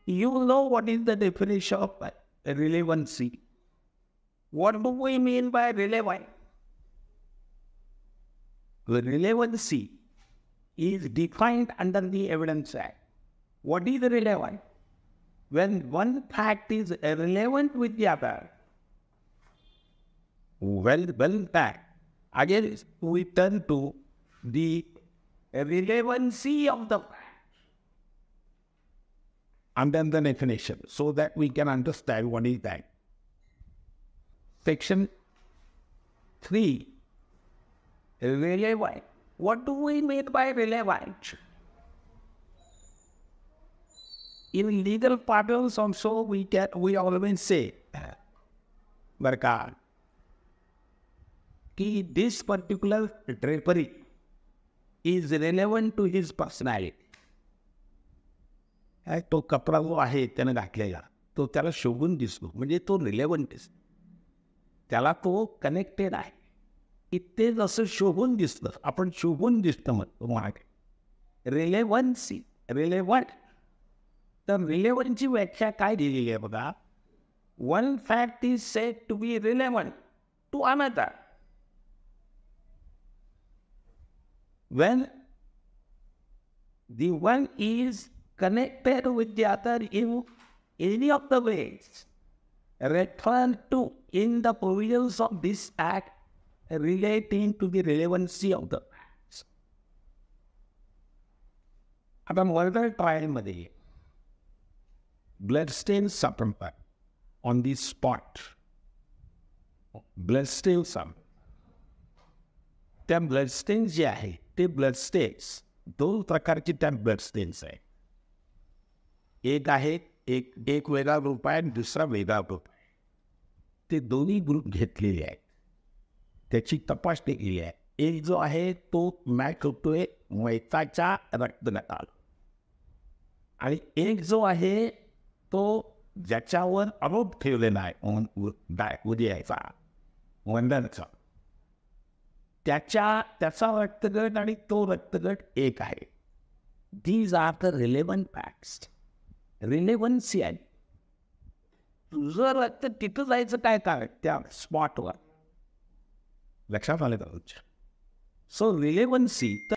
you know what is the definition of relevancy. What do we mean by relevant? The relevancy is defined under the Evidence Act. What is relevant? When one fact is relevant with the other. Well fact. Again, we turn to the relevancy of the fact and then the definition so that we can understand what is that. Section 3. Relevant. What do we mean by relevant? In legal parlance also we always say, this particular drapery is relevant to his personality. तो कपडा जो आहे त्याने घातलेला तो त्याला शोभून दिसतो म्हणजे तो रिलेव्हंट दिसतो त्याला तो कनेक्टेड आहे की ते जसं शोभून दिसतं आपण शोभून दिसतं म्हणतो मागे रिलेव्हन्सी रिलेव्हंट तर रिलेव्हंटची व्याख्या काय दिलेली आहे बघा one fact is said to be relevant to another when the one is connected with the other in any of the ways referred to in the provisions of this act relating to the relevancy of the facts. आता murder ट्रायलमध्ये ब्लडस्टेन सापडतात on the spot ब्लडस्टेन सापडतात त्या ब्लडस्टेन्स जे आहे ते ब्लडस्टेन्स दोन प्रकारचे त्या ब्लडस्टेन्स आहेत एक वेगळा ग्रुप आहे आणि दुसरा वेगळा ग्रुप आहे ते दोन्ही ग्रुप घेतलेले आहेत त्याची तपासणी केली आहे एक जो आहे तो मॅच होतोय मैताच्या रक्तगटाला आणि एक जो आहे तो ज्याच्यावर आरोप ठेवलेला आहे उद्याचा वंदनचा त्याचा रक्तगट आणि तो रक्तगट एक आहे these are the relevant facts relevancy आहे तुझं रक्त तिथं जायचं काय त्या स्पॉटवर लक्षात आलं का सो रिलेव्हन्सी